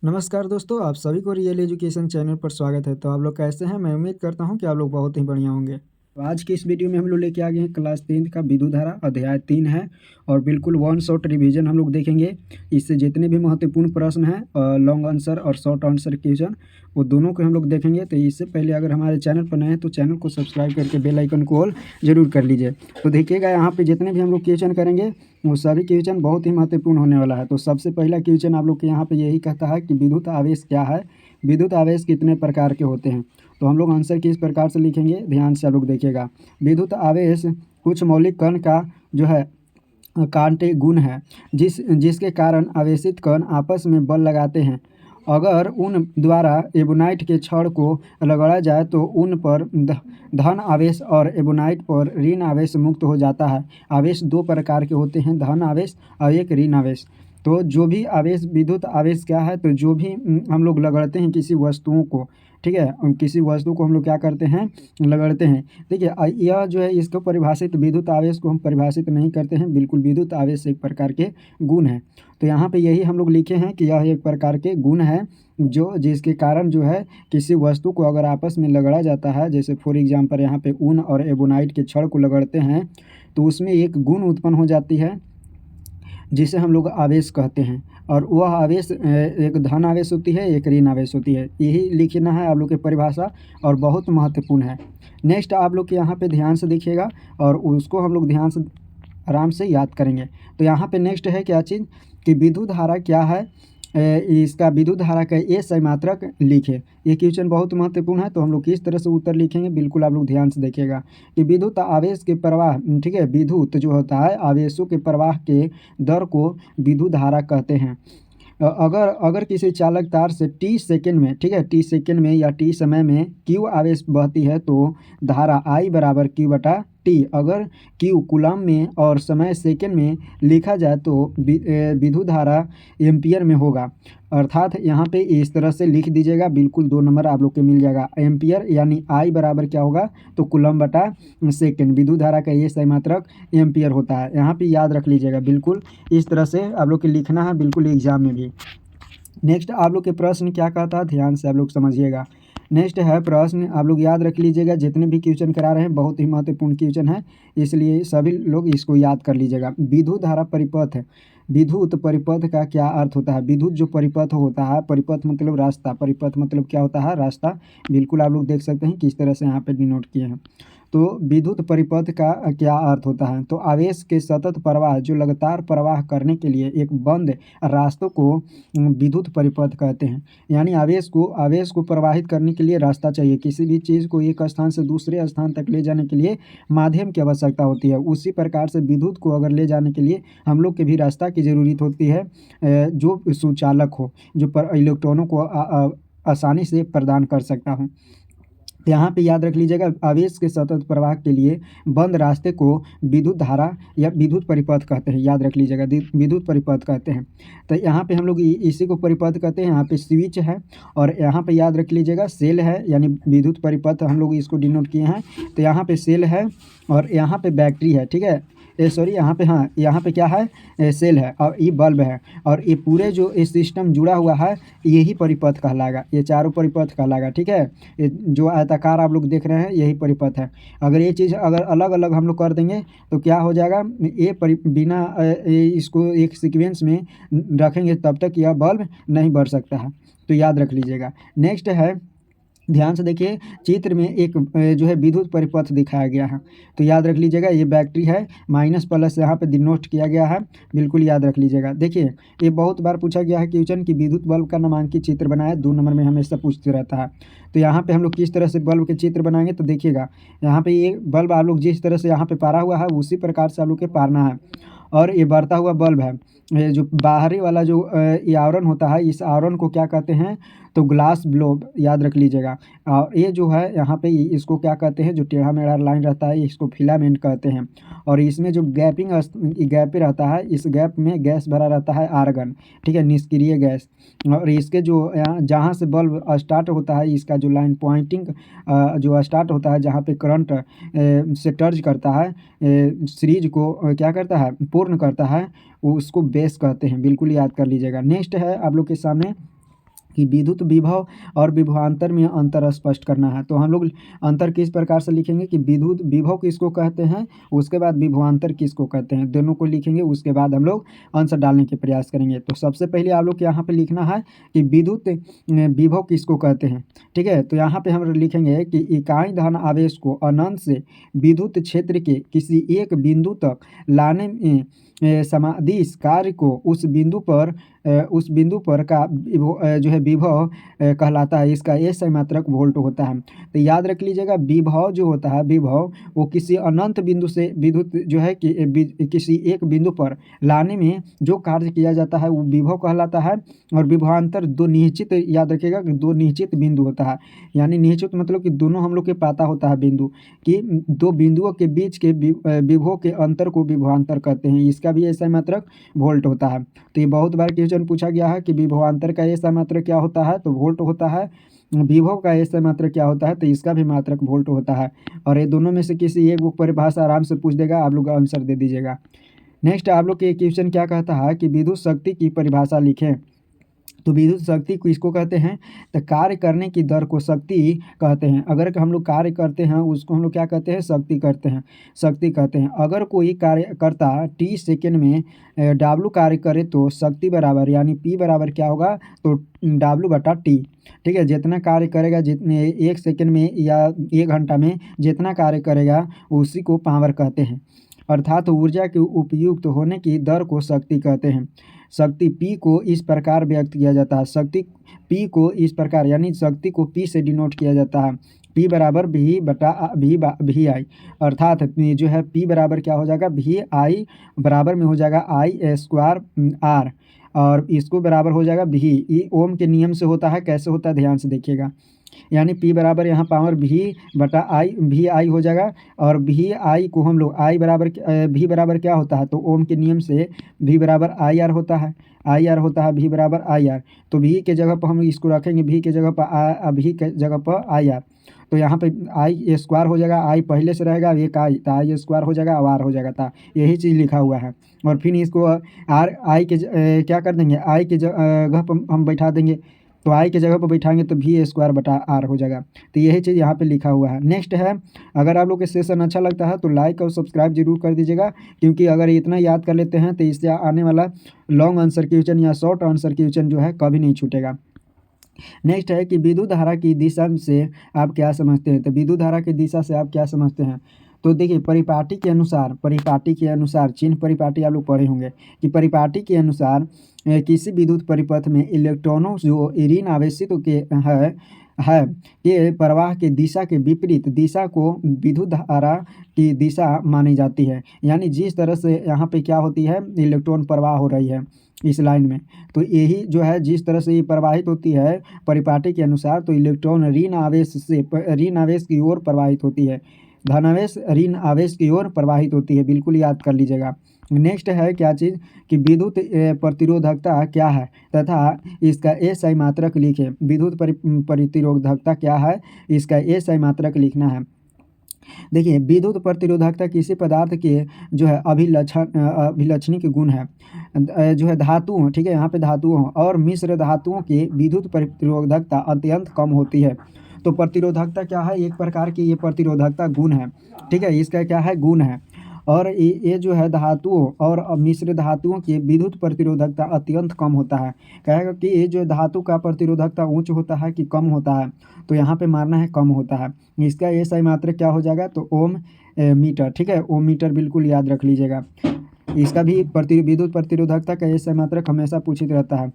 नमस्कार दोस्तों, आप सभी को रियल एजुकेशन चैनल पर स्वागत है। तो आप लोग कैसे हैं? मैं उम्मीद करता हूं कि आप लोग बहुत ही बढ़िया होंगे। तो आज की इस वीडियो में हम लोग लेके आ गए हैं क्लास 10 का विद्युत धारा अध्याय 3 है और बिल्कुल वन शॉट रिवीजन हम लोग देखेंगे। इससे जितने भी महत्वपूर्ण प्रश्न हैं लॉन्ग आंसर और शॉर्ट आंसर क्वेश्चन वो दोनों को हम लोग देखेंगे। तो इससे पहले अगर हमारे चैनल पर नए हैं तो चैनल को सब्सक्राइब करके बेल आइकन को ऑल जरूर कर लीजिए। तो देखिएगा यहाँ पे जितने भी हम लोग क्वेश्चन करेंगे वो सभी क्वेश्चन बहुत ही महत्वपूर्ण होने वाला है। तो सबसे पहला क्वेश्चन आप लोग के यहाँ पे यही कहता है कि विद्युत आवेश क्या है, विद्युत आवेश कितने प्रकार के होते हैं। तो हम लोग आंसर किस प्रकार से लिखेंगे, ध्यान से आप लोग देखिएगा। विद्युत आवेश कुछ मौलिक कण का जो है कांटे गुण है जिसके कारण आवेशित कण आपस में बल लगाते हैं। अगर उन द्वारा एबोनाइट के छड़ को रगड़ा जाए तो उन पर धन आवेश और एबोनाइट पर ऋण आवेश मुक्त हो जाता है। आवेश दो प्रकार के होते हैं, धन आवेश और एक ऋण आवेश। तो जो भी आवेश विद्युत आवेश क्या है, तो जो भी हम लोग रगड़ते हैं किसी वस्तुओं को, ठीक है, किसी वस्तु को हम लोग क्या करते हैं, रगड़ते हैं। देखिए यह जो है इसको परिभाषित विद्युत आवेश को हम परिभाषित नहीं करते हैं, बिल्कुल विद्युत आवेश एक प्रकार के गुण है। तो यहाँ पे यही हम लोग लिखे हैं कि यह एक प्रकार के गुण है जो जिसके कारण जो है किसी वस्तु को अगर आपस में रगड़ा जाता है, जैसे फॉर एग्जांपल यहाँ पे ऊन और एबोनाइट के छड़ को रगड़ते हैं तो उसमें एक गुण उत्पन्न हो जाती है जिसे हम लोग आवेश कहते हैं। और वह आवेश एक धन आवेश होती है, एक ऋण आवेश होती है। यही लिखना है आप लोग की परिभाषा और बहुत महत्वपूर्ण है। नेक्स्ट आप लोग के यहाँ पे ध्यान से देखिएगा और उसको हम लोग ध्यान से आराम से याद करेंगे। तो यहाँ पे नेक्स्ट है क्या चीज़ कि विद्युत धारा क्या है, इसका विद्युत धारा का ये सही लिखे। ये क्वेश्चन बहुत महत्वपूर्ण है। तो हम लोग किस तरह से उत्तर लिखेंगे, बिल्कुल आप लोग ध्यान से देखिएगा कि विद्युत आवेश के प्रवाह, ठीक है, विद्युत जो होता है आवेशों के प्रवाह के दर को विद्युत धारा कहते हैं। अगर अगर किसी चालक तार से टी सेकेंड में, ठीक है, टी सेकेंड में या टी समय में क्यू आवेश बहती है तो धारा आई बराबर क्यू बटा टी। अगर क्यू कूलम में और समय सेकेंड में लिखा जाए तो विद्युत धारा एम्पियर में होगा। अर्थात यहाँ पे इस तरह से लिख दीजिएगा, बिल्कुल 2 नंबर आप लोग के मिल जाएगा। एम्पियर यानी आई बराबर क्या होगा, तो कूलम बटा सेकेंड। विद्युत धारा का ये सही मात्रक एम्पियर होता है। यहाँ पे याद रख लीजिएगा, बिल्कुल इस तरह से आप लोग के लिखना है, बिल्कुल एग्जाम में भी। नेक्स्ट आप लोग के प्रश्न क्या कहता है, ध्यान से आप लोग समझिएगा। नेक्स्ट है प्रश्न, आप लोग याद रख लीजिएगा, जितने भी क्वेश्चन करा रहे हैं बहुत ही महत्वपूर्ण क्वेश्चन है, इसलिए सभी लोग इसको याद कर लीजिएगा। विद्युत धारा परिपथ है। विद्युत परिपथ का क्या अर्थ होता है? विद्युत जो परिपथ होता है, परिपथ मतलब रास्ता, परिपथ मतलब क्या होता है, रास्ता। बिल्कुल आप लोग देख सकते हैं किस तरह से यहाँ पे डिनोट किए हैं। तो विद्युत परिपथ का क्या अर्थ होता है? तो आवेश के सतत प्रवाह जो लगातार प्रवाह करने के लिए एक बंद रास्तों को विद्युत परिपथ कहते हैं। यानी आवेश को प्रवाहित करने के लिए रास्ता चाहिए। किसी भी चीज़ को एक स्थान से दूसरे स्थान तक ले जाने के लिए माध्यम की आवश्यकता होती है। उसी प्रकार से विद्युत को अगर ले जाने के लिए हम लोग के भी रास्ता की ज़रूरत होती है, जो सुचालक हो, जो पर इलेक्ट्रॉनों को आसानी से प्रदान कर सकता हो। यहाँ पे याद रख लीजिएगा, आवेश के सतत प्रवाह के लिए बंद रास्ते को विद्युत धारा या विद्युत परिपथ कहते हैं। याद रख लीजिएगा, विद्युत परिपथ कहते हैं। तो यहाँ पे हम लोग इसी को परिपथ कहते हैं। यहाँ पे स्विच है और यहाँ पे याद रख लीजिएगा सेल है, यानी विद्युत परिपथ हम लोग इसको डिनोट किए हैं। तो यहाँ पे सेल है और यहाँ पे बैटरी है, ठीक है, सॉरी यहाँ पे, हाँ यहाँ पे क्या है, सेल है और ये बल्ब है और ये पूरे जो ये सिस्टम जुड़ा हुआ है यही परिपथ कहलाएगा। ये चारों परिपथ कहलाएगा, ठीक है। ये जो आयताकार आप लोग देख रहे हैं यही परिपथ है। अगर ये चीज़ अगर अलग अलग हम लोग कर देंगे तो क्या हो जाएगा, ये बिना इसको एक सीक्वेंस में रखेंगे तब तक यह बल्ब नहीं बढ़ सकता है। तो याद रख लीजिएगा। नेक्स्ट है, ध्यान से देखिए, चित्र में एक जो है विद्युत परिपथ दिखाया गया है। तो याद रख लीजिएगा, ये बैटरी है, माइनस प्लस यहाँ पे डिनोट किया गया है, बिल्कुल याद रख लीजिएगा। देखिए ये बहुत बार पूछा गया है क्वेश्चन कि विद्युत बल्ब का नामांकित चित्र बनाया, 2 नंबर में हमेशा पूछते रहता है। तो यहाँ पे हम लोग किस तरह से बल्ब के चित्र बनाएंगे, तो देखिएगा यहाँ पे ये बल्ब आप लोग जिस तरह से यहाँ पे पारा हुआ है उसी प्रकार से आप लोग के पारना है। और ये बढ़ता हुआ बल्ब है, ये जो बाहरी वाला जो ये आवरण होता है, इस आवरण को क्या कहते हैं, तो ग्लास ग्लोब, याद रख लीजिएगा। और ये जो है यहाँ पे इसको क्या कहते हैं, जो टेढ़ा मेढ़ा लाइन रहता है इसको फिलामेंट कहते हैं। और इसमें जो गैप रहता है, इस गैप में गैस भरा रहता है आर्गन, ठीक है, निष्क्रिय गैस। और इसके जो जहाँ से बल्ब स्टार्ट होता है, इसका जो लाइन पॉइंटिंग जो स्टार्ट होता है, जहाँ पे करंट से टर्च करता है, सीरीज को क्या करता है, पूर्ण करता है, उसको बेस कहते हैं। बिल्कुल याद कर लीजिएगा। नेक्स्ट है आप लोग के सामने कि विद्युत विभव और विभवांतर में अंतर स्पष्ट करना है। तो हम लोग अंतर किस प्रकार से लिखेंगे कि विद्युत विभव किसको कहते हैं, उसके बाद विभवांतर किसको कहते हैं, दोनों को लिखेंगे। उसके बाद हम लोग आंसर डालने के प्रयास करेंगे। तो सबसे पहले आप लोग को यहाँ पे लिखना है कि विद्युत विभव किसको कहते हैं। ठीक है, तो यहाँ पे हम लिखेंगे कि इकाई धन आवेश को अनंत से विद्युत क्षेत्र के किसी एक बिंदु तक लाने में समादिश कार्य को उस बिंदु पर का जो है विभव कहलाता है। इसका एस मात्रक वोल्ट होता है। तो याद रख लीजिएगा, विभव जो होता है, विभव वो किसी अनंत बिंदु से विद्युत जो है कि किसी एक बिंदु पर लाने में जो कार्य किया जाता है वो विभव कहलाता है। और विभवांतर दो निश्चित, याद रखिएगा कि दो निश्चित बिंदु होता है। यानी निश्चित मतलब कि दोनों हम लोग के पता होता है बिंदु, कि दो बिंदुओं के बीच के विभव के अंतर को विभवांतर कहते हैं। इसका भी ऐसा मात्रक वोल्ट होता है। तो ये बहुत बार क्वेश्चन पूछा गया है कि विभवांतर का ऐसा मात्रक क्या होता है, तो वोल्ट होता है। विभव का ऐसा मात्रक क्या होता है, तो इसका भी मात्रक वोल्ट होता है। और ये दोनों में से किसी एक बुक परिभाषा आराम से पूछ देगा, आप लोग आंसर दे दीजिएगा। नेक्स्ट आप लोग के क्वेश्चन क्या कहता है कि विद्युत शक्ति की परिभाषा लिखें। तो विद्युत शक्ति किसको कहते हैं, तो कार्य करने की दर को शक्ति कहते हैं। अगर हम लोग कार्य करते हैं उसको हम लोग क्या कहते हैं, शक्ति करते हैं, शक्ति कहते हैं। अगर कोई कार्यकर्ता टी सेकेंड में W कार्य करे तो शक्ति बराबर यानी P बराबर क्या होगा, तो W/T। ठीक है, जितना कार्य करेगा, जितने 1 सेकेंड में या 1 घंटा में जितना कार्य करेगा उसी को पावर कहते हैं। अर्थात ऊर्जा के उपयुक्त होने की दर को शक्ति कहते हैं। शक्ति P को इस प्रकार व्यक्त किया जाता है, शक्ति P को इस प्रकार यानी शक्ति को P से डिनोट किया जाता है। P बराबर V आई, अर्थात जो है P बराबर क्या हो जाएगा, VI बराबर में हो जाएगा I² R, और इसको बराबर हो जाएगा V। ये ओम के नियम से होता है। कैसे होता है ध्यान से देखिएगा, यानी P बराबर यहाँ पावर VI हो जाएगा। और VI को हम लोग V बराबर क्या होता है, तो ओम के नियम से V बराबर IR होता है, V बराबर IR। तो V के जगह पर हम इसको रखेंगे, V के जगह पर IR। तो यहाँ पे I² हो जाएगा, I पहले से रहेगा, एक I, तो I² हो जाएगा, R हो जाएगा था। यही चीज़ लिखा हुआ है। और फिर इसको I के क्या कर देंगे, I के जगह पर हम बैठा देंगे। तो I के जगह पर बैठाएंगे तो V²/R हो जाएगा। तो यही चीज़ यहाँ पे लिखा हुआ है। नेक्स्ट है, अगर आप लोग के सेशन अच्छा लगता है तो लाइक और सब्सक्राइब जरूर कर दीजिएगा, क्योंकि अगर इतना याद कर लेते हैं तो इससे आने वाला लॉन्ग आंसर क्वेश्चन या शॉर्ट आंसर क्वेश्चन जो है कभी नहीं छूटेगा। नेक्स्ट है कि विद्युत धारा की दिशा से आप क्या समझते हैं। तो विद्युत धारा की दिशा से आप क्या समझते हैं, तो देखिए परिपाटी के अनुसार चिन्ह परिपाटी आप लोग पढ़े होंगे कि परिपाटी के अनुसार किसी विद्युत परिपथ में इलेक्ट्रॉनों जो ऋण आवेशित के है के प्रवाह के दिशा के विपरीत दिशा को विद्युत धारा की दिशा मानी जाती है। यानी जिस तरह से यहाँ पे क्या होती है, इलेक्ट्रॉन प्रवाह हो रही है इस लाइन में, तो यही जो है जिस तरह से ये प्रवाहित होती है परिपाटी के अनुसार, तो इलेक्ट्रॉन ऋण आवेश की ओर प्रवाहित होती है, धनावेश ऋण आवेश की ओर प्रवाहित होती है। बिल्कुल याद कर लीजिएगा। नेक्स्ट है क्या चीज़ कि विद्युत प्रतिरोधकता क्या है तथा इसका SI मात्रक लिखें। विद्युत प्रतिरोधकता क्या है, इसका SI मात्रक लिखना है। देखिए विद्युत प्रतिरोधकता किसी पदार्थ के जो है अभिलक्षणिक गुण है, जो है धातुओं, ठीक है, यहाँ पे धातुओं और मिश्र धातुओं की विद्युत प्रतिरोधकता अत्यंत कम होती है। तो प्रतिरोधकता क्या है, एक प्रकार की ये प्रतिरोधकता गुण है। ठीक है, इसका क्या है, गुण है। और ये जो है धातुओं और मिश्र धातुओं की विद्युत प्रतिरोधकता अत्यंत कम होता है। कहेगा कि ये जो धातु का प्रतिरोधकता उच्च होता है कि कम होता है, तो यहाँ पे मारना है कम होता है। इसका SI मात्रक क्या हो जाएगा, तो ओम मीटर। ठीक है, ओम मीटर बिल्कुल याद रख लीजिएगा। इसका भी विद्युत प्रतिरोधकता का SI मात्रक हमेशा पूछित रहता है।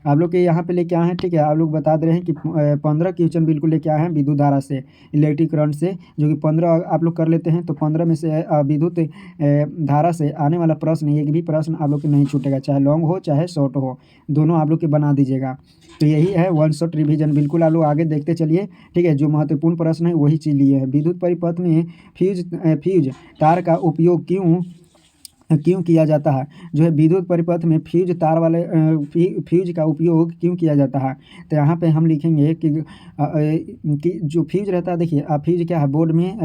आप लोग के यहाँ पे लेके आए हैं, ठीक है, आप लोग बता दे रहे हैं कि 15 क्वेश्चन बिल्कुल लेके आए हैं विद्युत धारा से, इलेक्ट्रिक करंट से, जो कि 15 आप लोग कर लेते हैं। तो 15 में से विद्युत धारा से आने वाला प्रश्न, एक भी प्रश्न आप लोग के नहीं छूटेगा, चाहे लॉन्ग हो चाहे शॉर्ट हो, दोनों आप लोग के बना दीजिएगा। तो यही है वन शॉट रिवीजन। बिल्कुल आप लोग आगे देखते चलिए। ठीक है, जो महत्वपूर्ण प्रश्न है वही चीज़ लिए है। विद्युत परिपथ में फ्यूज तार का उपयोग क्यों क्यों किया जाता है, जो है विद्युत परिपथ में फ्यूज तार वाले फ्यूज का उपयोग क्यों किया जाता है। तो यहाँ पे हम लिखेंगे कि जो फ्यूज रहता है, देखिए फ्यूज क्या है, बोर्ड में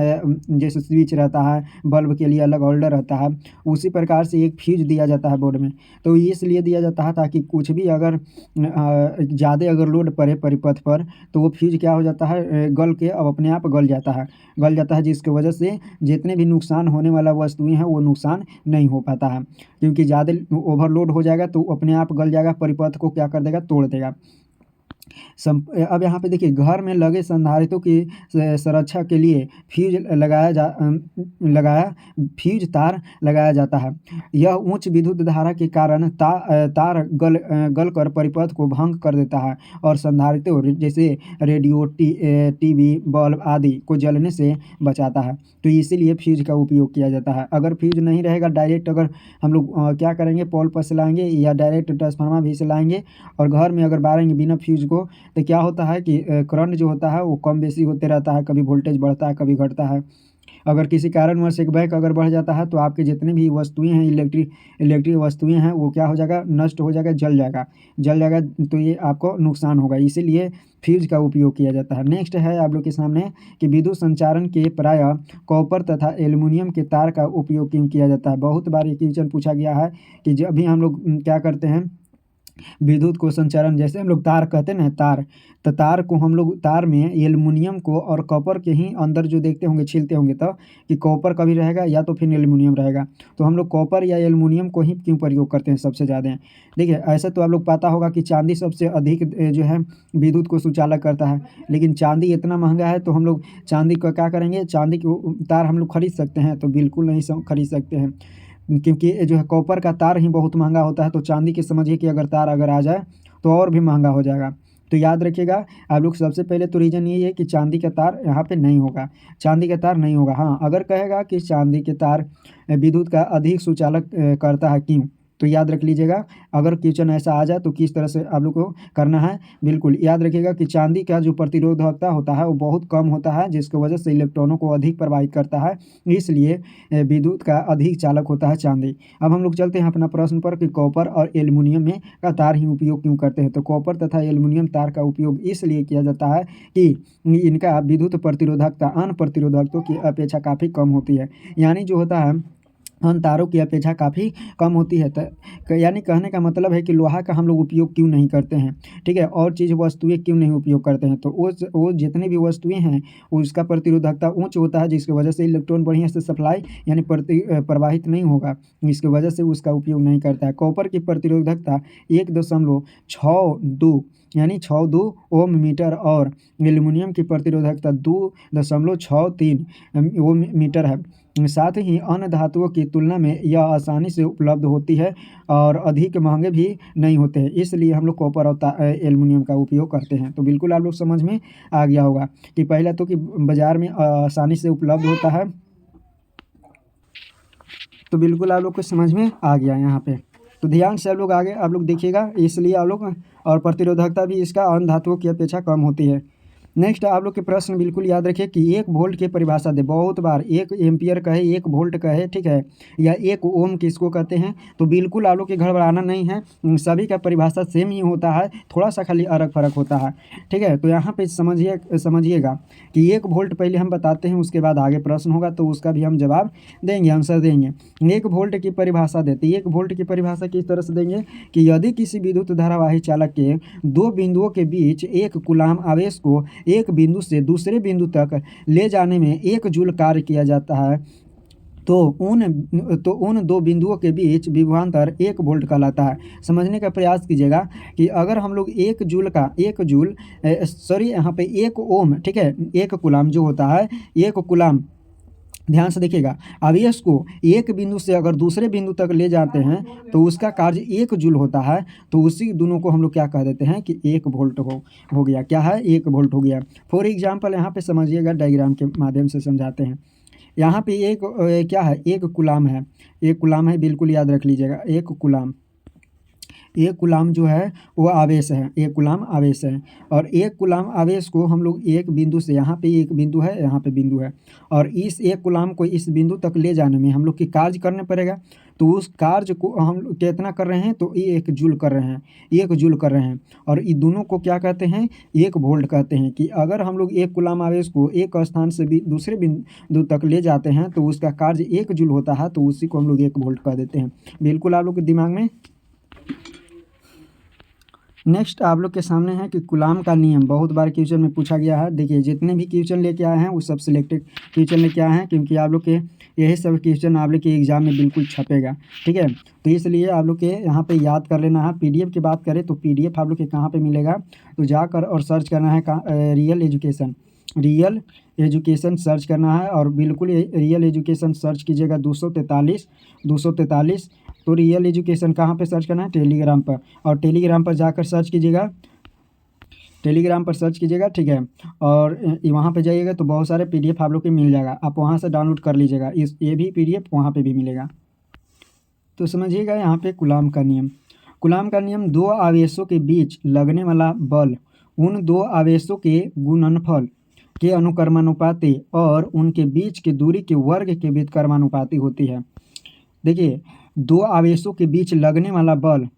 जैसे स्विच रहता है, बल्ब के लिए अलग होल्डर रहता है, उसी प्रकार से एक फ्यूज दिया जाता है बोर्ड में। तो इसलिए दिया जाता है ताकि कुछ भी अगर ज़्यादा अगर लोड पड़े परिपथ पर तो वो फ्यूज क्या हो जाता है, गल के अब अपने आप गल जाता है, जिसकी वजह से जितने भी नुकसान होने वाला वस्तुएं हैं वो नुकसान नहीं हो पाता है, क्योंकि ज़्यादा ओवरलोड हो जाएगा तो अपने आप गल जाएगा, परिपथ को क्या कर देगा, तोड़ देगा। अब यहाँ पे देखिए, घर में लगे संधारित्रों की सुरक्षा के लिए फ्यूज तार लगाया जाता है। यह उच्च विद्युत धारा के कारण तार गल कर परिपथ को भंग कर देता है और संधारित्रों जैसे रेडियो, टीवी, बल्ब आदि को जलने से बचाता है। तो इसीलिए फ्यूज का उपयोग किया जाता है। अगर फ्यूज नहीं रहेगा, डायरेक्ट अगर हम लोग क्या करेंगे, पोल पर से लाएंगे या डायरेक्ट ट्रांसफार्मर भी से लाएंगे और घर में अगर बारेंगे बिना फ्यूज को, तो क्या होता है कि करंट जो होता है वो कम बेसी होते रहता है, कभी वोल्टेज बढ़ता है, कभी घटता है। अगर किसी कारणवश एक बैक अगर बढ़ जाता है तो आपके जितने भी वस्तुएं हैं, इलेक्ट्रिक वस्तुएं हैं, वो क्या हो जाएगा, नष्ट हो जाएगा, जल जाएगा, तो ये आपको नुकसान होगा। इसीलिए फ्यूज का उपयोग किया जाता है। नेक्स्ट है आप लोग के सामने कि विद्युत संचारण के प्रायः कॉपर तथा एल्युमिनियम के तार का उपयोग क्यों किया जाता है। बहुत बार ये क्वेश्चन पूछा गया है कि जब भी हम लोग क्या करते हैं, विद्युत को संचारण, जैसे हम लोग तार कहते हैं ना, तो तार को हम लोग, तार में एल्युमिनियम को और कॉपर के ही अंदर जो देखते होंगे, छीलते होंगे, तो कि कॉपर कभी रहेगा या तो फिर एल्युमिनियम रहेगा, तो हम लोग कॉपर या एल्युमिनियम को ही क्यों प्रयोग करते हैं सबसे ज़्यादा। देखिए ऐसा तो आप लोग पता होगा कि चांदी सबसे अधिक जो है विद्युत को सुचालक करता है, लेकिन चांदी इतना महंगा है तो हम लोग चांदी को क्या करेंगे, चांदी की तार हम लोग खरीद सकते हैं, तो बिल्कुल नहीं खरीद सकते हैं, क्योंकि जो है कॉपर का तार ही बहुत महंगा होता है। तो चांदी की समझिए कि अगर तार अगर आ जाए तो और भी महंगा हो जाएगा। तो याद रखिएगा आप लोग, सबसे पहले तो रीज़न यही है कि चांदी का तार यहाँ पे नहीं होगा, चांदी का तार नहीं होगा। हाँ, अगर कहेगा कि चांदी के तार विद्युत का अधिक सुचालक करता है क्यों, तो याद रख लीजिएगा, अगर क्वेश्चन ऐसा आ जाए तो किस तरह से आप लोग को करना है, बिल्कुल याद रखिएगा कि चांदी का जो प्रतिरोधकता होता है वो बहुत कम होता है, जिसकी वजह से इलेक्ट्रॉनों को अधिक प्रवाहित करता है, इसलिए विद्युत का अधिक चालक होता है चांदी। अब हम लोग चलते हैं अपना प्रश्न पर कि कॉपर और एल्युमिनियम में का तार ही उपयोग क्यों करते हैं। तो कॉपर तथा एल्युमिनियम तार का उपयोग इसलिए किया जाता है कि इनका विद्युत प्रतिरोधकता अन्य प्रतिरोधकों की अपेक्षा काफ़ी कम होती है, यानी जो होता है अन्य तारों की अपेक्षा काफ़ी कम होती है। तो यानी कहने का मतलब है कि लोहा का हम लोग उपयोग क्यों नहीं करते हैं, ठीक है, और चीज़ वस्तुएं क्यों नहीं उपयोग करते हैं। तो वो जितनी भी वस्तुएं हैं उसका प्रतिरोधकता उच्च होता है, जिसकी वजह से इलेक्ट्रॉन बढ़िया से सप्लाई यानी प्रवाहित नहीं होगा, जिसकी वजह से उसका उपयोग नहीं करता है। कॉपर की प्रतिरोधकता 1.62 यानी 62 ओम मीटर और एल्युमिनियम की प्रतिरोधकता 2.63 ओम मीटर है। साथ ही अन्य धातुओं की तुलना में यह आसानी से उपलब्ध होती है और अधिक महंगे भी नहीं होते हैं, इसलिए हम लोग कॉपर और एल्युमिनियम का उपयोग करते हैं। तो बिल्कुल आप लोग समझ में आ गया होगा कि पहला तो कि बाज़ार में आसानी से उपलब्ध होता है, तो बिल्कुल आप लोग को समझ में आ गया यहाँ पे। तो ध्यान से आप लोग आगे आप लोग देखिएगा, इसलिए आप लोग, और प्रतिरोधकता भी इसका अन्य धातुओं की अपेक्षा कम होती है। नेक्स्ट आप लोग के प्रश्न बिल्कुल याद रखिए कि 1 वोल्ट की परिभाषा दे, बहुत बार 1 एम्पियर कहे, 1 वोल्ट कहे, ठीक है, या 1 ओम किसको कहते हैं। तो बिल्कुल आप लोग के घबराना नहीं है, सभी का परिभाषा सेम ही होता है, थोड़ा सा खाली अलग फ़र्क होता है, ठीक है। तो यहाँ पे समझिएगा कि 1 वोल्ट पहले हम बताते हैं, उसके बाद आगे प्रश्न होगा तो उसका भी हम जवाब देंगे, आंसर देंगे। 1 वोल्ट की परिभाषा देते, 1 वोल्ट की परिभाषा किस तरह से देंगे कि यदि किसी विद्युत धारावाही चालक के दो बिंदुओं के बीच 1 कूलाम आवेश को एक बिंदु से दूसरे बिंदु तक ले जाने में 1 जूल कार्य किया जाता है, तो उन दो बिंदुओं के बीच विभवांतर 1 वोल्ट कहलाता है। समझने का प्रयास कीजिएगा कि अगर हम लोग 1 ओम, ठीक है, 1 कूलाम जो होता है, 1 कूलाम, ध्यान से देखिएगा, आवेश को एक बिंदु से अगर दूसरे बिंदु तक ले जाते हैं तो उसका कार्य 1 जूल होता है, तो उसी दोनों को हम लोग क्या कह देते हैं कि 1 वोल्ट हो गया, क्या है, 1 वोल्ट हो गया। फॉर एग्जांपल यहाँ पे समझिएगा, डायग्राम के माध्यम से समझाते हैं। यहाँ पे एक क्या है, 1 कूलाम है, 1 कूलाम है, बिल्कुल याद रख लीजिएगा, 1 कूलाम। 1 कूलाम जो है वो आवेश है, 1 कूलाम आवेश है। और 1 कूलाम आवेश को हम लोग एक बिंदु से, यहाँ पे एक बिंदु है, यहाँ पे बिंदु है, और इस 1 कूलाम को इस बिंदु तक ले जाने में हम लोग की कार्य करना पड़ेगा। तो उस कार्य को हम लोग कितना कर रहे हैं, तो ये 1 जूल कर रहे हैं, 1 जूल कर रहे हैं। और ये दोनों को क्या कहते हैं, 1 वोल्ट कहते हैं। कि अगर हम लोग 1 कूलाम आवेश को एक स्थान से भी दूसरे बिंदु तक ले जाते हैं तो उसका कार्य 1 जूल होता है, तो उसी को हम लोग 1 वोल्ट कह देते हैं। बिल्कुल आप लोग के दिमाग में। नेक्स्ट आप लोग के सामने है कि कूलाम का नियम, बहुत बार क्वेश्चन में पूछा गया है। देखिए जितने भी क्वेश्चन लेके आए हैं वो सब सिलेक्टेड क्वेश्चन लेके आए हैं, क्योंकि आप लोग के यही सब क्वेश्चन आप लोग के एग्जाम में बिल्कुल छपेगा, ठीक है। तो इसलिए आप लोग के यहाँ पे याद कर लेना है। पीडीएफ की बात करें तो पीडीएफ आप लोग के कहाँ पे मिलेगा, तो जाकर और सर्च करना है real education, real education search करना है। और बिल्कुल रियल एजुकेशन सर्च कीजिएगा 243 तो रियल एजुकेशन कहाँ पे सर्च करना है, टेलीग्राम पर। और टेलीग्राम पर जाकर सर्च कीजिएगा, टेलीग्राम पर सर्च कीजिएगा, ठीक है। और वहाँ पे जाइएगा तो बहुत सारे पीडीएफ आप लोग के मिल जाएगा, आप वहाँ से डाउनलोड कर लीजिएगा। ये भी पीडीएफ वहाँ पे भी मिलेगा। तो समझिएगा यहाँ पे कूलाम का नियम। कूलाम का नियम, 2 आवेशों के बीच लगने वाला बल उन 2 आवेशों के गुणनफल के अनुक्रमानुपाती और उनके बीच की दूरी के वर्ग के व्युत्क्रमानुपाती होती है। देखिए 2 आवेशों के बीच लगने वाला बल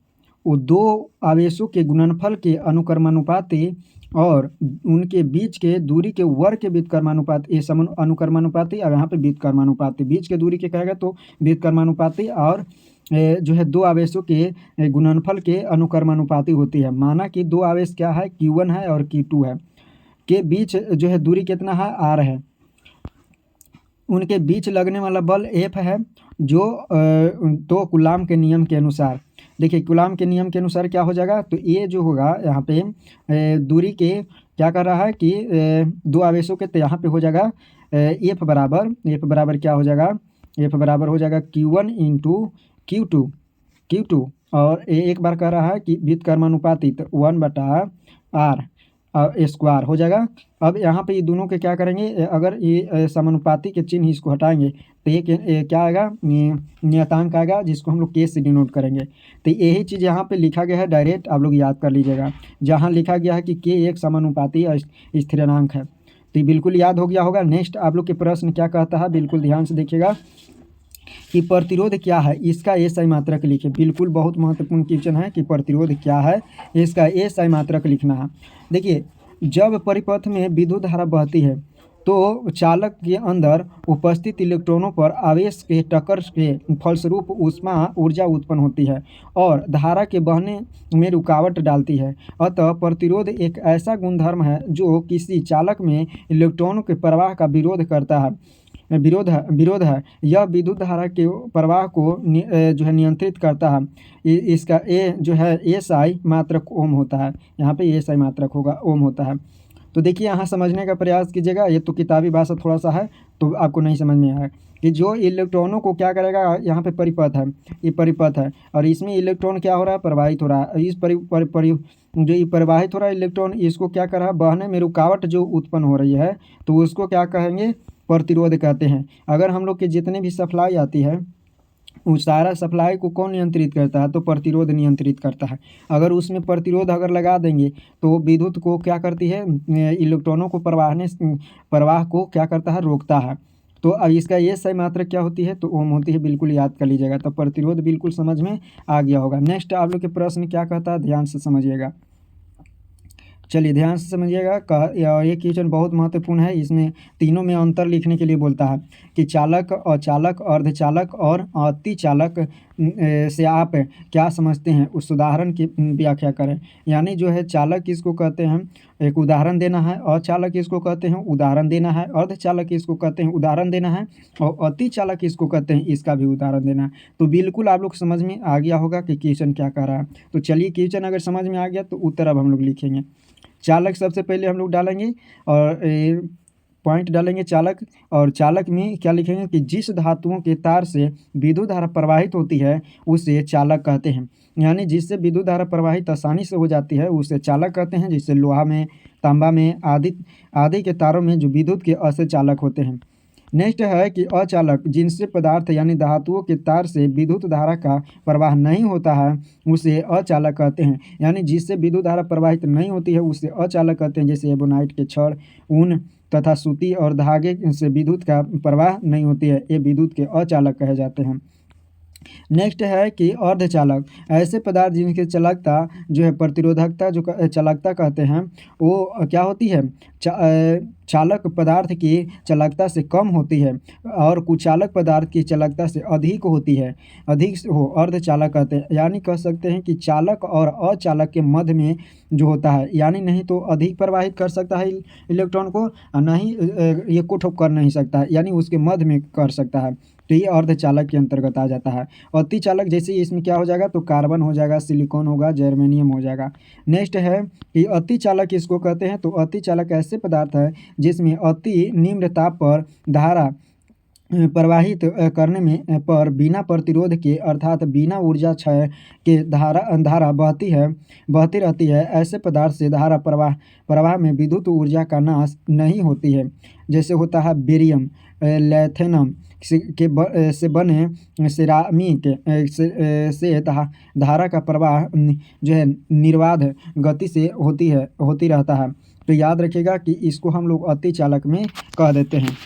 वो 2 आवेशों के गुणनफल के अनुक्रमानुपाती और उनके बीच के दूरी के वर्ग के व्युत्क्रमानुपाती, ये सम अनुक्रमानुपाती और यहाँ पे व्युत्क्रमानुपाती, बीच के दूरी के कहेगा तो व्युत्क्रमानुपाती, और जो है 2 आवेशों के गुणनफल के अनुक्रमानुपाती होती है। माना कि 2 आवेश क्या है, Q1 है और Q2 है, के बीच जो है दूरी कितना है, R है। उनके बीच लगने वाला बल F है, जो तो कूलाम के नियम के अनुसार, देखिए कूलाम के नियम के अनुसार क्या हो जाएगा, तो ये जो होगा यहाँ पे दूरी के क्या कर रहा है कि 2 आवेशों के, तो यहाँ पे हो जाएगा F बराबर क्या हो जाएगा, F बराबर हो जाएगा Q1 इंटू Q2 और एक बार कह रहा है कि व्युत्क्रमानुपाती, तो 1/R स्क्वायर हो जाएगा। अब यहाँ पे ये दोनों के क्या करेंगे, अगर ये समानुपाती के चिन्ह इसको हटाएंगे तो ये क्या आएगा, नियतांक आएगा, जिसको हम लोग के से डिनोट करेंगे। तो यही चीज़ यहाँ पे लिखा गया है, डायरेक्ट आप लोग याद कर लीजिएगा। जहाँ लिखा गया है कि के एक समानुपाती स्थिरांक है, तो ये बिल्कुल याद हो गया होगा। नेक्स्ट आप लोग के प्रश्न क्या कहता है, बिल्कुल ध्यान से देखिएगा कि प्रतिरोध क्या है, इसका एसआई मात्रक लिखिए। बिल्कुल बहुत महत्वपूर्ण क्वेश्चन है कि प्रतिरोध क्या है, इसका एसआई मात्रक लिखना है। देखिए जब परिपथ में विद्युत धारा बहती है तो चालक के अंदर उपस्थित इलेक्ट्रॉनों पर आवेश के टक्कर के फलस्वरूप ऊर्जा उत्पन्न होती है और धारा के बहने में रुकावट डालती है। अतः प्रतिरोध एक ऐसा गुणधर्म है जो किसी चालक में इलेक्ट्रॉनों के प्रवाह का विरोध है। यह विद्युत धारा के प्रवाह को जो है नियंत्रित करता है। इसका ए जो है एसआई मात्रक ओम होता है, यहाँ पे एसआई मात्रक होगा ओम होता है। तो देखिए यहाँ समझने का प्रयास कीजिएगा, ये तो किताबी भाषा थोड़ा सा है तो आपको नहीं समझ में आया कि जो इलेक्ट्रॉनों को क्या करेगा, यहाँ पे परिपथ है, ये परिपथ है और इसमें इलेक्ट्रॉन क्या हो रहा है, प्रवाहित हो रहा है। इस जो ये प्रवाहित हो रहा है इलेक्ट्रॉन, इसको क्या कर रहा है, बहने में रुकावट जो उत्पन्न हो रही है, तो उसको क्या कहेंगे, प्रतिरोध कहते हैं। अगर हम लोग के जितने भी सप्लाई आती है उस सारा सप्लाई को कौन नियंत्रित करता है, तो प्रतिरोध नियंत्रित करता है। अगर उसमें प्रतिरोध अगर लगा देंगे तो विद्युत को क्या करती है, इलेक्ट्रॉनों को प्रवाह को क्या करता है, रोकता है। तो अब इसका ये सही मात्रा क्या होती है, तो ओम होती है। बिल्कुल याद कर लीजिएगा, तो प्रतिरोध बिल्कुल समझ में आ गया होगा। नेक्स्ट आप लोग के प्रश्न क्या कहता है, ध्यान से समझिएगा। चलिए ध्यान से समझिएगा, ये क्वेश्चन बहुत महत्वपूर्ण है। इसमें तीनों में अंतर लिखने के लिए बोलता है कि चालक, अचालक, अर्धचालक और अतिचालक से आप क्या समझते हैं, उस उदाहरण की व्याख्या करें। यानी जो है चालक किसको कहते हैं, एक उदाहरण देना है, अचालक किसको कहते हैं, उदाहरण देना है, अर्धचालक किसको कहते हैं, उदाहरण देना है, और अतिचालक किसको कहते हैं, इसका भी उदाहरण देना है। तो बिल्कुल आप लोग समझ में आ गया होगा कि क्वेश्चन क्या कह रहा है। तो चलिए क्वेश्चन अगर समझ में आ गया तो उत्तर अब हम लोग लिखेंगे। चालक सबसे पहले हम लोग डालेंगे और पॉइंट डालेंगे चालक, और चालक में क्या लिखेंगे कि जिस धातुओं के तार से विद्युत धारा प्रवाहित होती है उसे चालक कहते हैं। यानी जिससे विद्युत धारा प्रवाहित आसानी से हो जाती है उसे चालक कहते हैं। जैसे लोहा में, तांबा में आदि के तारों में जो विद्युत के ऐसे चालक होते हैं। नेक्स्ट है कि अचालक जिनसे पदार्थ यानी धातुओं के तार से विद्युत धारा का प्रवाह नहीं होता है उसे अचालक कहते हैं। यानी जिससे विद्युत धारा प्रवाहित नहीं होती है उसे अचालक कहते हैं। जैसे एबोनाइट के छड़, ऊन तथा सूती और धागे से विद्युत का प्रवाह नहीं होती है, ये विद्युत के अचालक कहे जाते हैं। नेक्स्ट है कि अर्धचालक ऐसे पदार्थ जिनकी चालकता जो है प्रतिरोधकता जो चालकता कहते हैं वो क्या होती है, चालक पदार्थ की चालकता से कम होती है और कुचालक पदार्थ की चालकता से अधिक होती है, अधिक हो अर्धचालक कहते हैं। यानी कह सकते हैं कि चालक और अचालक के मध्य में जो होता है, यानी नहीं तो अधिक प्रवाहित कर सकता है इलेक्ट्रॉन को, नहीं ये को ठोक कर नहीं सकता है, यानी उसके मध्य में कर सकता है। तो ये अर्धचालक के अंतर्गत आ जाता है। अतिचालक जैसे इसमें क्या हो जाएगा, तो कार्बन हो जाएगा, सिलिकॉन होगा, जर्मेनियम हो जाएगा। नेक्स्ट है कि अतिचालक इसको कहते हैं। तो अतिचालक ऐसे पदार्थ है जिसमें अति निम्न ताप पर धारा प्रवाहित करने में पर बिना प्रतिरोध के अर्थात बिना ऊर्जा क्षय के धारा बहती रहती है। ऐसे पदार्थ से धारा प्रवाह में विद्युत ऊर्जा का नाश नहीं होती है। जैसे होता है बेरियम, लैथेनम से बने सिरामिक से धारा का प्रवाह जो है निर्बाध गति से होती रहता है। तो याद रखिएगा कि इसको हम लोग अतिचालक में कह देते हैं।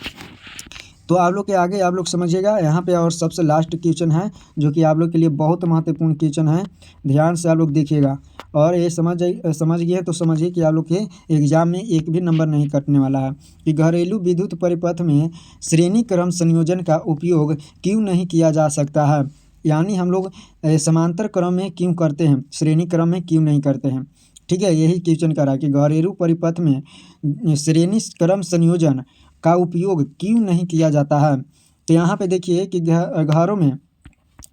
तो आप लोग के आगे आप लोग समझिएगा यहाँ पे और सबसे लास्ट क्वेश्चन है जो कि आप लोग के लिए बहुत महत्वपूर्ण क्वेश्चन है, ध्यान से आप लोग देखिएगा। और ये समझ गए तो समझिए कि आप लोग के एग्जाम में एक भी नंबर नहीं कटने वाला है। कि घरेलू विद्युत परिपथ में श्रेणी क्रम संयोजन का उपयोग क्यों नहीं किया जा सकता है, यानी हम लोग समांतर क्रम में क्यों करते हैं, श्रेणी क्रम में क्यों नहीं करते हैं। ठीक है, यही क्वेश्चन कर रहा है कि घरेलू परिपथ में श्रेणी क्रम संयोजन का उपयोग क्यों नहीं किया जाता है। तो यहाँ पे देखिए कि घरों में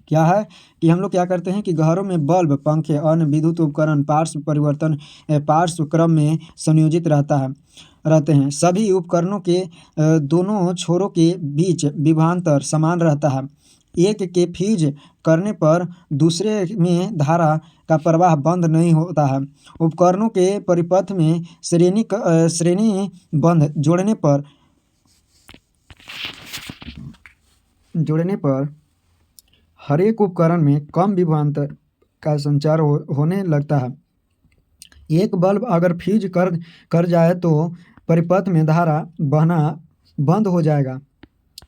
क्या है कि हम लोग क्या करते हैं कि घरों में बल्ब, पंखे, अन्य विद्युत उपकरण पार्श्व क्रम में संयोजित रहते हैं। सभी उपकरणों के दोनों छोरों के बीच विभवांतर समान रहता है। एक के फ्यूज करने पर दूसरे में धारा का प्रवाह बंद नहीं होता है। उपकरणों के परिपथ में श्रेणी बंध जोड़ने पर हर एक उपकरण में कम विभवांतर का संचार होने लगता है। एक बल्ब अगर फ्यूज कर जाए तो परिपथ में धारा बहना बंद हो जाएगा।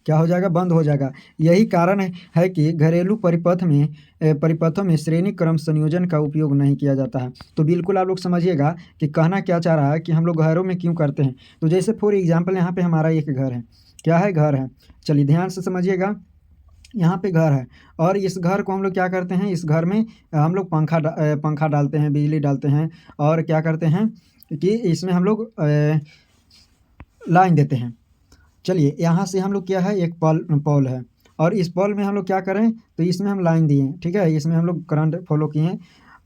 क्या हो जाएगा, बंद हो जाएगा। यही कारण है कि घरेलू परिपथों में श्रेणी क्रम संयोजन का उपयोग नहीं किया जाता है। तो बिल्कुल आप लोग समझिएगा कि कहना क्या चाह रहा है कि हम लोग घरों में क्यों करते हैं। तो जैसे फॉर एग्जांपल यहाँ पे हमारा एक घर है, क्या है, घर है। चलिए ध्यान से समझिएगा, यहाँ पे घर है और इस घर को हम लोग क्या करते हैं, इस घर में हम लोग पंखा डालते हैं, बिजली डालते हैं और क्या करते हैं कि इसमें हम लोग लाइन देते हैं। चलिए यहाँ से हम लोग क्या है, एक पोल है और इस पोल में हम लोग क्या करें, तो इसमें हम लाइन दिए, ठीक है, इसमें हम लोग करंट फॉलो किए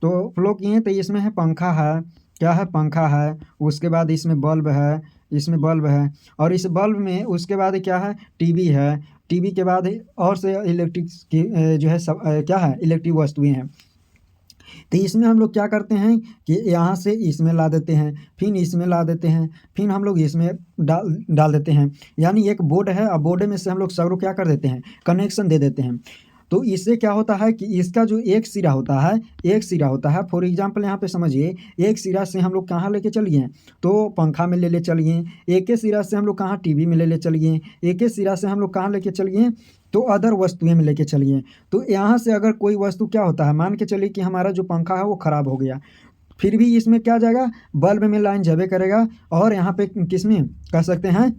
तो इसमें है पंखा है, क्या है, पंखा है। उसके बाद इसमें बल्ब है और इस बल्ब में उसके बाद क्या है, टीवी है। टीवी के बाद और से इलेक्ट्रिक की जो है सब क्या है, इलेक्ट्रिक वस्तुएं हैं। तो इसमें हम लोग क्या करते हैं कि यहाँ से इसमें ला देते हैं, फिर इसमें ला देते हैं, फिर हम लोग इसमें डाल देते हैं। यानी एक बोर्ड है और बोर्ड में से हम लोग सगरों क्या कर देते हैं, कनेक्शन दे देते हैं। तो इससे क्या होता है कि इसका जो एक सिरा होता है, फॉर एग्जांपल यहाँ पे समझिए, एक सिरा से हम लोग कहाँ लेके चलिए, तो पंखा में ले चलिए। एक ही सिरा से हम लोग कहाँ, टीवी में ले चलिए। एक ही सिरा से हम लोग कहाँ लेके चलिए, तो अदर वस्तुएं में लेके चलिए। तो यहाँ से अगर कोई वस्तु क्या होता है, मान के चलिए कि हमारा जो पंखा है वो ख़राब हो गया, फिर भी इसमें क्या जाएगा, बल्ब में लाइन जाबे करेगा। और यहाँ पे किसमें कह सकते हैं,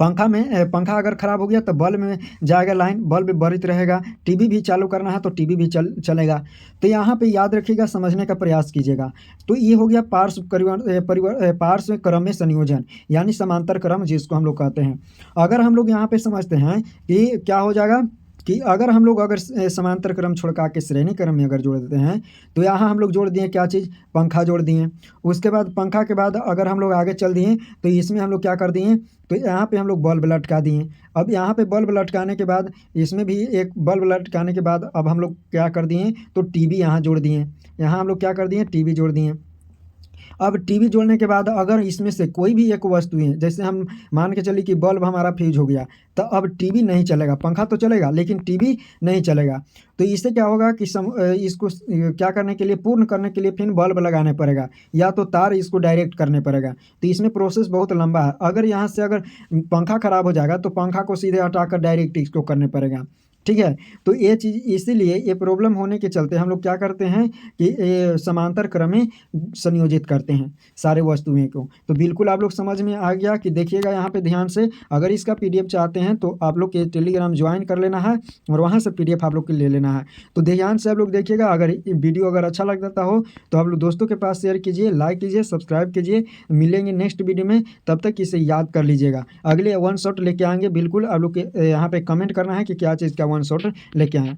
पंखा अगर ख़राब हो गया तो बल्ब में जाएगा लाइन, बल्ब बरित रहेगा। टीवी भी चालू करना है तो टीवी भी चलेगा। तो यहाँ पे याद रखिएगा, समझने का प्रयास कीजिएगा। तो ये हो गया पार्श्व क्रम में संयोजन, यानी समांतर क्रम जिसको हम लोग कहते हैं। अगर हम लोग यहाँ पे समझते हैं कि क्या हो जाएगा कि अगर हम लोग समांतर क्रम छोड़का के श्रेणी क्रम में अगर जोड़ देते हैं, तो यहाँ हम लोग जोड़ दिए क्या चीज़, पंखा जोड़ दिए। उसके बाद पंखा के बाद अगर हम लोग आगे चल दिए तो इसमें हम लोग क्या कर दिए, तो यहाँ पे हम लोग बल्ब लटका दिए। अब यहाँ पे बल्ब लटकाने के बाद इसमें भी एक बल्ब लटकाने के बाद अब हम लोग क्या कर दिए, तो टीवी यहाँ जोड़ दिए। यहाँ हम लोग क्या कर दिए, टीवी जोड़ दिए। अब टीवी जोड़ने के बाद अगर इसमें से कोई भी एक वस्तु है, जैसे हम मान के चलिए कि बल्ब हमारा फ्यूज हो गया, तो अब टीवी नहीं चलेगा, पंखा तो चलेगा लेकिन टीवी नहीं चलेगा। तो इससे क्या होगा कि इसको क्या करने के लिए, पूर्ण करने के लिए फिर बल्ब लगाने पड़ेगा या तो तार इसको डायरेक्ट करने पड़ेगा। तो इसमें प्रोसेस बहुत लंबा है। अगर यहाँ से अगर पंखा खराब हो जाएगा तो पंखा को सीधे हटाकर डायरेक्ट इसको करने पड़ेगा, ठीक है। तो ये चीज़ इसीलिए ये प्रॉब्लम होने के चलते हम लोग क्या करते हैं कि ये समांतर क्रम में संयोजित करते हैं सारे वस्तुएं को। तो बिल्कुल आप लोग समझ में आ गया कि देखिएगा यहाँ पे ध्यान से, अगर इसका पीडीएफ चाहते हैं तो आप लोग के टेलीग्राम ज्वाइन कर लेना है और वहाँ से पीडीएफ आप लोग को ले लेना है। तो ध्यान से आप लोग देखिएगा, अगर वीडियो अगर अच्छा लगता हो तो आप लोग दोस्तों के पास शेयर कीजिए, लाइक कीजिए, सब्सक्राइब कीजिए। मिलेंगे नेक्स्ट वीडियो में, तब तक इसे याद कर लीजिएगा। अगले वन शॉट लेके आएंगे, बिल्कुल आप लोग के यहाँ पे कमेंट करना है कि क्या चीज़ का वन शॉट लेके आएँ।